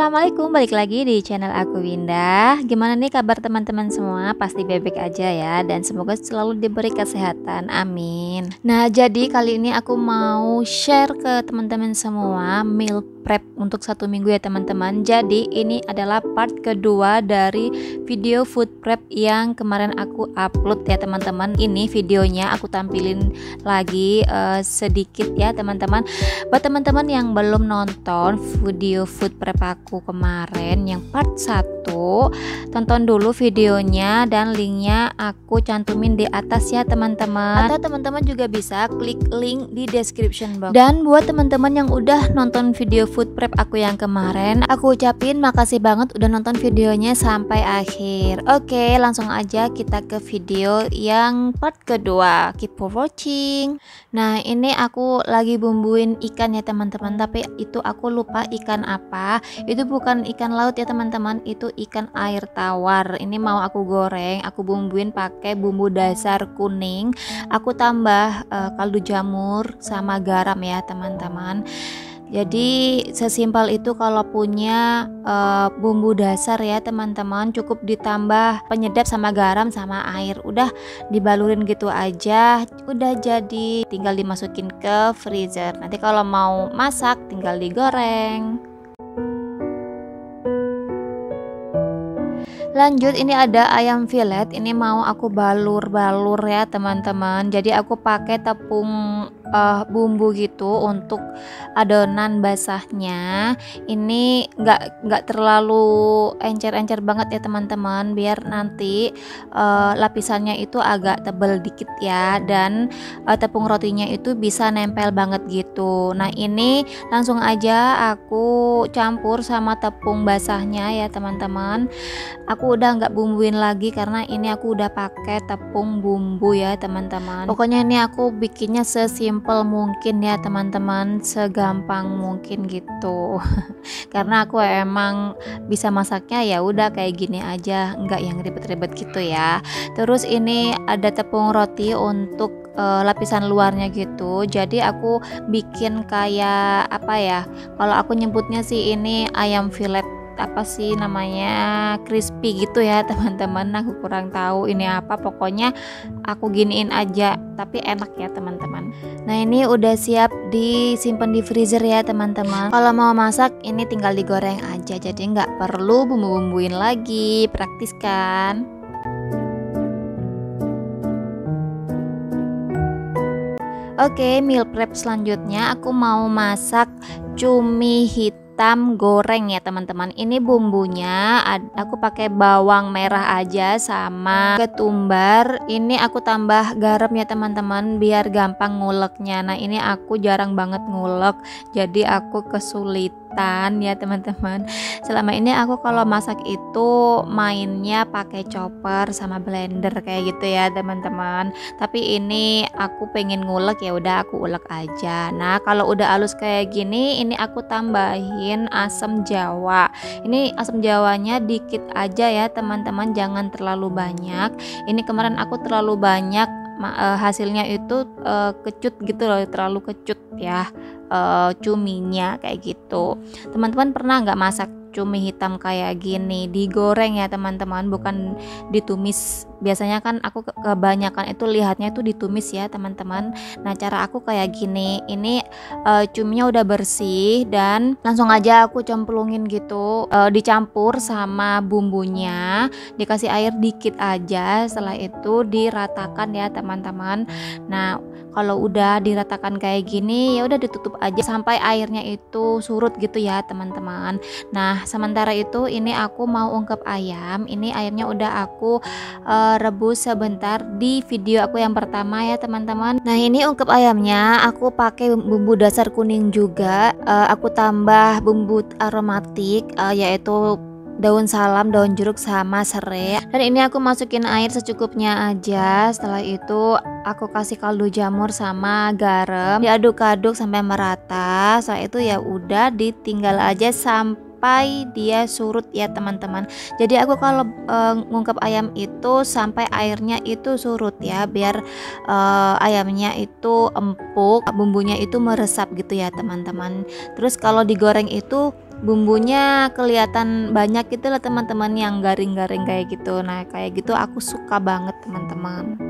Assalamualaikum, balik lagi di channel aku Winda. Gimana nih kabar teman-teman semua? Pasti bebek aja ya, dan semoga selalu diberi kesehatan, amin. Nah, jadi kali ini aku mau share ke teman-teman semua meal prep untuk 1 minggu ya teman-teman. Jadi ini adalah part kedua dari video food prep yang kemarin aku upload ya teman-teman. Ini videonya aku tampilin lagi sedikit ya teman-teman. Buat teman-teman yang belum nonton video food prep aku kemarin yang part 1, tonton dulu videonya dan linknya aku cantumin di atas ya teman-teman. Atau teman-teman juga bisa klik link di description box. Dan buat teman-teman yang udah nonton video food prep aku yang kemarin, aku ucapin makasih banget udah nonton videonya sampai akhir. Oke, langsung aja kita ke video yang part kedua. Keep for watching. Nah, ini aku lagi bumbuin ikan ya teman-teman, tapi itu aku lupa ikan apa. Itu bukan ikan laut ya teman-teman, itu ikan air tawar. Ini mau aku goreng, aku bumbuin pakai bumbu dasar kuning. Aku tambah kaldu jamur sama garam ya teman-teman. Jadi sesimpel itu kalau punya bumbu dasar ya teman-teman, cukup ditambah penyedap sama garam sama air, udah dibalurin gitu aja, udah jadi, tinggal dimasukin ke freezer. Nanti kalau mau masak tinggal digoreng. Lanjut, ini ada ayam fillet, ini mau aku balur-balur ya teman-teman. Jadi aku pakai tepung bumbu gitu untuk adonan basahnya. Ini nggak terlalu encer-encer banget ya teman-teman, biar nanti lapisannya itu agak tebal dikit ya, dan tepung rotinya itu bisa nempel banget gitu. Nah, ini langsung aja aku campur sama tepung basahnya ya teman-teman. Aku udah nggak bumbuin lagi karena ini aku udah pakai tepung bumbu ya teman-teman. Pokoknya ini aku bikinnya sesimpel mungkin ya teman-teman, segampang mungkin gitu. Karena aku emang bisa masaknya ya udah kayak gini aja, nggak yang ribet-ribet gitu ya. Terus ini ada tepung roti untuk lapisan luarnya gitu. Jadi aku bikin kayak apa ya, kalau aku nyebutnya sih ini ayam fillet, apa sih namanya, crispy gitu ya teman-teman. Aku kurang tahu ini apa, pokoknya aku giniin aja, tapi enak ya teman-teman. Nah, ini udah siap disimpan di freezer ya teman-teman. Kalau mau masak ini tinggal digoreng aja, jadi nggak perlu bumbu-bumbuin lagi. Praktis kan? Oke, meal prep selanjutnya aku mau masak cumi hitam goreng ya teman-teman. Ini bumbunya aku pakai bawang merah aja sama ketumbar. Ini aku tambah garam ya teman-teman biar gampang nguleknya. Nah, ini aku jarang banget ngulek, jadi aku kesulitan ya teman-teman. Selama ini aku kalau masak itu mainnya pakai chopper sama blender kayak gitu ya teman-teman. Tapi ini aku pengen ngulek, ya udah aku ulek aja. Nah, kalau udah halus kayak gini, ini aku tambahin asam jawa. Ini asam jawanya dikit aja ya teman-teman, jangan terlalu banyak. Ini kemarin aku terlalu banyak, hasilnya itu kecut gitu loh, terlalu kecut ya cuminya kayak gitu. Teman-teman pernah nggak masak cumi hitam kayak gini digoreng ya teman-teman, bukan ditumis? Biasanya kan aku kebanyakan itu lihatnya itu ditumis ya teman-teman. Nah, cara aku kayak gini. Ini cuminya udah bersih dan langsung aja aku cemplungin gitu, dicampur sama bumbunya, dikasih air dikit aja. Setelah itu diratakan ya teman-teman. Nah, kalau udah diratakan kayak gini, ya udah ditutup aja sampai airnya itu surut gitu ya teman-teman. Nah, sementara itu ini aku mau ungkep ayam. Ini ayamnya udah aku rebus sebentar di video aku yang pertama ya teman-teman. Nah, ini ungkep ayamnya aku pakai bumbu dasar kuning juga. Aku tambah bumbu aromatik yaitu daun salam, daun jeruk sama serai. Dan ini aku masukin air secukupnya aja. Setelah itu aku kasih kaldu jamur sama garam, diaduk-aduk sampai merata. Setelah itu ya udah ditinggal aja sampai sampai dia surut ya teman-teman. Jadi aku kalau ngungkep ayam itu sampai airnya itu surut ya, biar ayamnya itu empuk, bumbunya itu meresap gitu ya teman-teman. Terus kalau digoreng itu bumbunya kelihatan banyak gitu lah teman-teman, yang garing-garing kayak gitu. Nah kayak gitu aku suka banget teman-teman.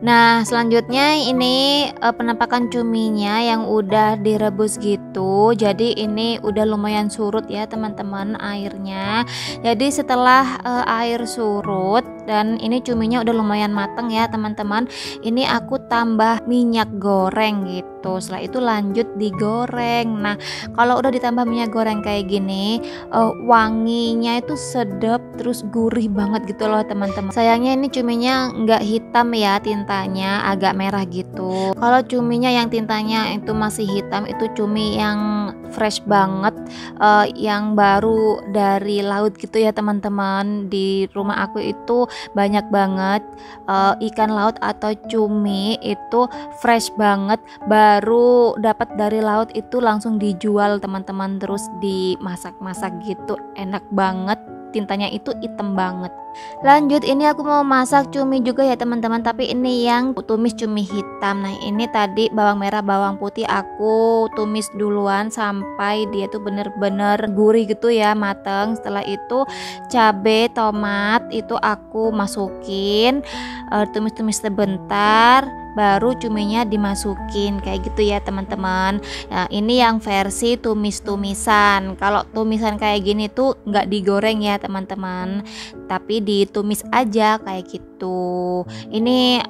Nah, selanjutnya ini penampakan cuminya yang udah direbus gitu. Jadi ini udah lumayan surut ya teman-teman airnya. Jadi setelah air surut dan ini cuminya udah lumayan mateng ya teman-teman, ini aku tambah minyak goreng gitu. Setelah itu lanjut digoreng. Nah, kalau udah ditambah minyak goreng kayak gini, wanginya itu sedap terus gurih banget gitu loh teman-teman. Sayangnya ini cuminya nggak hitam ya, tintanya agak merah gitu. Kalau cuminya yang tintanya itu masih hitam, itu cumi yang fresh banget, yang baru dari laut gitu ya teman-teman. Di rumah aku itu banyak banget ikan laut atau cumi itu fresh banget, baru dapat dari laut itu langsung dijual teman-teman, terus dimasak-masak gitu, enak banget, tintanya itu hitam banget. Lanjut, ini aku mau masak cumi juga ya teman-teman, tapi ini yang tumis cumi hitam. Nah ini tadi bawang merah bawang putih aku tumis duluan sampai dia tuh bener-bener gurih gitu ya, mateng. Setelah itu cabe tomat itu aku masukin, tumis-tumis sebentar, baru cuminya dimasukin kayak gitu ya teman-teman. Nah ini yang versi tumis-tumisan. Kalau tumisan kayak gini tuh nggak digoreng ya teman-teman, tapi ditumis aja kayak gitu. Ini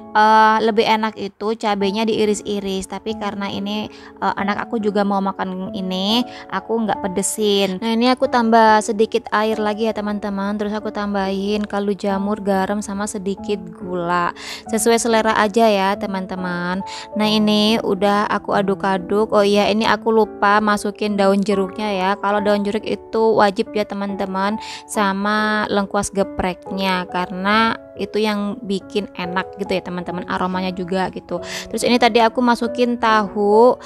lebih enak itu cabenya diiris-iris, tapi karena ini anak aku juga mau makan ini, aku nggak pedesin. Nah ini aku tambah sedikit air lagi ya teman-teman, terus aku tambahin kaldu jamur, garam, sama sedikit gula, sesuai selera aja ya teman-teman. Nah ini udah aku aduk-aduk. Oh iya, ini aku lupa masukin daun jeruknya ya. Kalau daun jeruk itu wajib ya teman-teman, sama lengkuas gepreknya, karena itu yang bikin enak gitu ya teman-teman, aromanya juga gitu. Terus ini tadi aku masukin tahu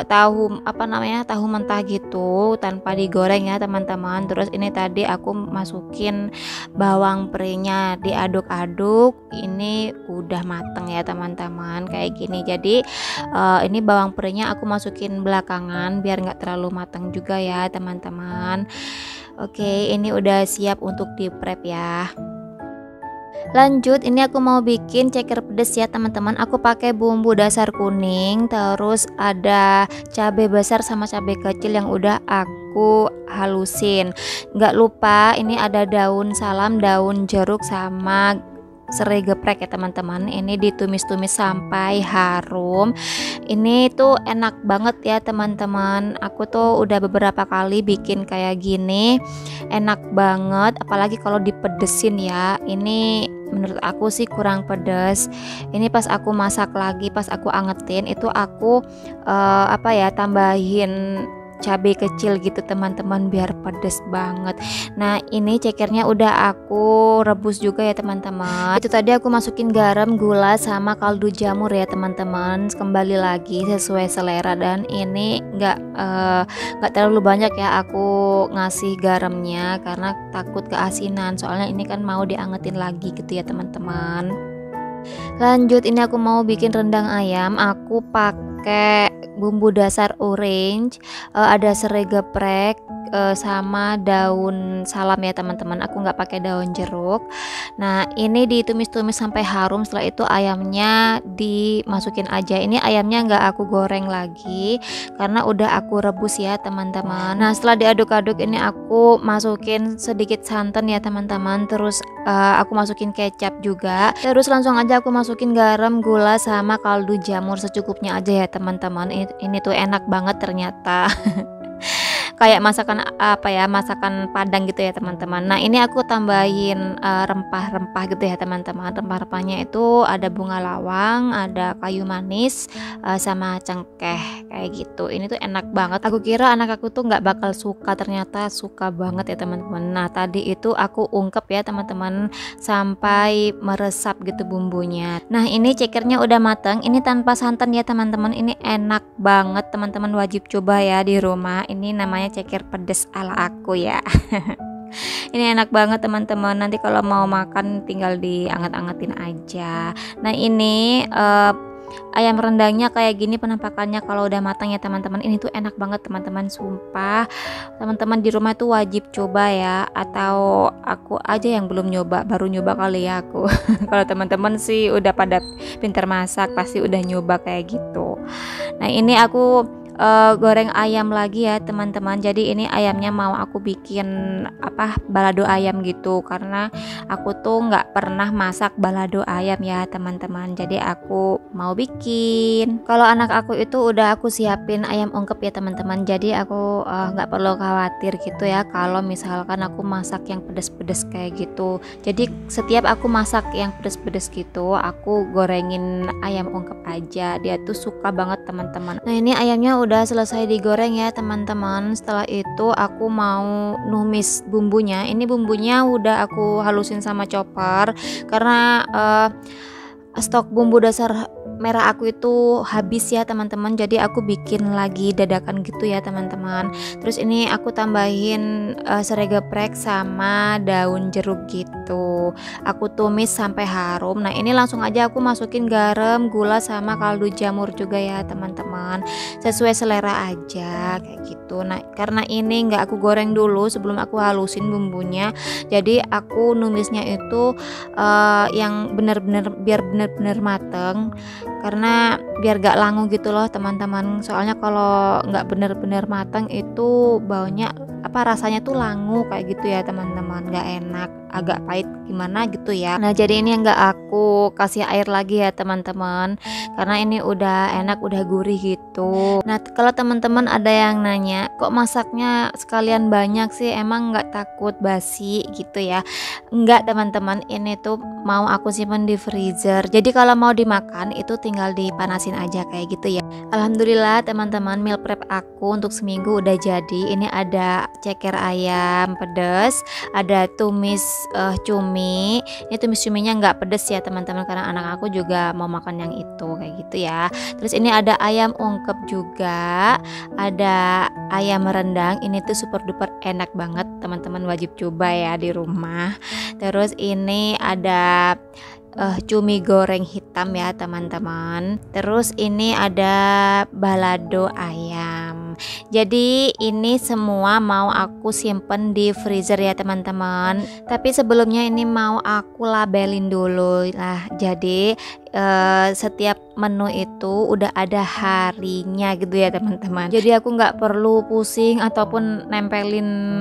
tahu mentah gitu tanpa digoreng ya teman-teman. Terus ini tadi aku masukin bawang perenya, diaduk-aduk, ini udah mateng ya teman-teman kayak gini. Jadi ini bawang perenya aku masukin belakangan biar nggak terlalu mateng juga ya teman-teman. Oke, ini udah siap untuk di prep ya. Lanjut, ini aku mau bikin ceker pedes ya teman-teman. Aku pakai bumbu dasar kuning, terus ada cabai besar sama cabai kecil yang udah aku halusin. Nggak lupa ini ada daun salam, daun jeruk, sama serai geprek ya teman-teman. Ini ditumis-tumis sampai harum. Ini tuh enak banget ya teman-teman. Aku tuh udah beberapa kali bikin kayak gini, enak banget, apalagi kalau dipedesin ya. Ini menurut aku sih kurang pedas. Ini pas aku masak lagi, pas aku angetin itu aku tambahin cabai kecil gitu teman-teman, biar pedes banget. Nah ini cekernya udah aku rebus juga ya teman-teman. Itu tadi aku masukin garam, gula, sama kaldu jamur ya teman-teman. Kembali lagi sesuai selera, dan ini nggak terlalu banyak ya aku ngasih garamnya karena takut keasinan, soalnya ini kan mau diangetin lagi gitu ya teman-teman. Lanjut, ini aku mau bikin rendang ayam. Aku pakai bumbu dasar orange, ada serai geprek, sama daun salam ya teman-teman. Aku nggak pakai daun jeruk. Nah ini ditumis-tumis sampai harum. Setelah itu ayamnya dimasukin aja. Ini ayamnya nggak aku goreng lagi karena udah aku rebus ya teman-teman. Nah setelah diaduk-aduk ini aku masukin sedikit santan ya teman-teman. Terus aku masukin kecap juga. Terus langsung aja aku masukin garam, gula, sama kaldu jamur secukupnya aja ya teman-teman. Ini tuh enak banget ternyata. kayak masakan apa ya, masakan Padang gitu ya teman-teman. Nah ini aku tambahin rempah-rempah gitu ya teman-teman. Rempah-rempahnya itu ada bunga lawang, ada kayu manis, sama cengkeh kayak gitu. Ini tuh enak banget. Aku kira anak aku tuh nggak bakal suka, ternyata suka banget ya teman-teman. Nah tadi itu aku ungkep ya teman-teman sampai meresap gitu bumbunya. Nah ini cekernya udah mateng. Ini tanpa santan ya teman-teman. Ini enak banget, teman-teman wajib coba ya di rumah. Ini namanya ceker pedes ala aku ya. Ini enak banget teman-teman. Nanti kalau mau makan tinggal dianget-angetin aja. Nah ini ayam rendangnya kayak gini penampakannya kalau udah matang ya teman-teman. Ini tuh enak banget teman-teman, sumpah. Teman-teman di rumah tuh wajib coba ya. Atau aku aja yang belum nyoba, baru nyoba kali ya aku. Kalau teman-teman sih udah pada pintar masak, pasti udah nyoba kayak gitu. Nah ini aku goreng ayam lagi ya teman-teman. Jadi ini ayamnya mau aku bikin balado ayam gitu, karena aku tuh nggak pernah masak balado ayam ya teman-teman. Jadi aku mau bikin. Kalau anak aku itu udah aku siapin ayam ungkep ya teman-teman. Jadi aku nggak perlu khawatir gitu ya kalau misalkan aku masak yang pedes-pedes kayak gitu. Jadi setiap aku masak yang pedes-pedes gitu, aku gorengin ayam ungkep aja. Dia tuh suka banget teman-teman. Nah ini ayamnya udah selesai digoreng ya teman-teman. Setelah itu aku mau numis bumbunya. Ini bumbunya udah aku halusin sama chopper karena stok bumbu dasar merah aku itu habis ya teman-teman. Jadi aku bikin lagi dadakan gitu ya teman-teman. Terus ini aku tambahin serai geprek sama daun jeruk gitu. Aku tumis sampai harum. Nah ini langsung aja aku masukin garam, gula sama kaldu jamur juga ya teman-teman. Sesuai selera aja kayak gitu. Nah karena ini nggak aku goreng dulu sebelum aku halusin bumbunya. Jadi aku numisnya itu yang biar bener-bener mateng, karena biar gak langu gitu loh teman-teman. Soalnya kalau nggak bener-bener matang itu baunya rasanya tuh langu kayak gitu ya teman-teman, nggak enak, agak pahit gimana gitu ya. Nah jadi ini nggak aku kasih air lagi ya teman-teman, karena ini udah enak, udah gurih gitu. Nah kalau teman-teman ada yang nanya kok masaknya sekalian banyak sih, emang nggak takut basi gitu ya? Enggak teman-teman, ini tuh mau aku simpan di freezer. Jadi kalau mau dimakan itu tinggal dipanasin aja kayak gitu ya. Alhamdulillah teman-teman, meal prep aku untuk seminggu udah jadi. Ini ada ceker ayam pedas, ada tumis cumi. Ini tumis cuminya nggak pedes ya teman-teman, karena anak aku juga mau makan yang itu kayak gitu ya. Terus ini ada ayam ungkep juga, ada ayam rendang. Ini tuh super duper enak banget teman-teman, wajib coba ya di rumah. Terus ini ada cumi goreng hitam ya teman-teman. Terus ini ada balado ayam. Jadi ini semua mau aku simpen di freezer ya teman-teman. Tapi sebelumnya ini mau aku labelin dulu lah. Jadi setiap menu itu udah ada harinya gitu ya teman-teman. Jadi aku nggak perlu pusing ataupun nempelin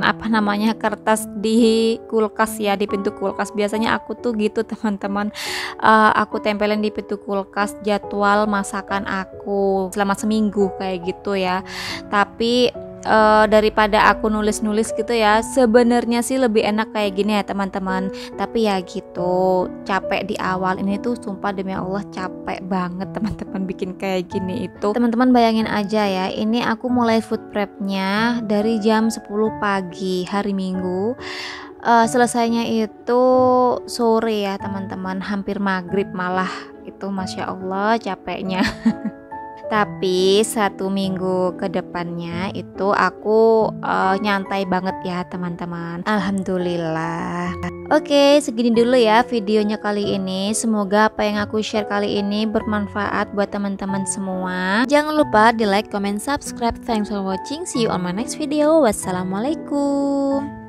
kertas di kulkas ya, di pintu kulkas. Biasanya aku tuh gitu teman-teman. Aku tempelin di pintu kulkas jadwal masakan aku selama seminggu kayak gitu ya. Tapi daripada aku nulis-nulis gitu ya, sebenarnya sih lebih enak kayak gini ya teman-teman. Tapi ya gitu, capek di awal ini tuh, sumpah demi Allah capek banget teman-teman bikin kayak gini itu. Teman-teman bayangin aja ya, ini aku mulai food prepnya dari jam 10 pagi hari Minggu. Selesainya itu sore ya teman-teman, hampir maghrib malah. Itu Masya Allah capeknya. Tapi 1 minggu ke depannya itu aku nyantai banget ya teman-teman. Alhamdulillah. Oke, segini dulu ya videonya kali ini. Semoga apa yang aku share kali ini bermanfaat buat teman-teman semua. Jangan lupa di like, comment, subscribe. Thanks for watching. See you on my next video. Wassalamualaikum.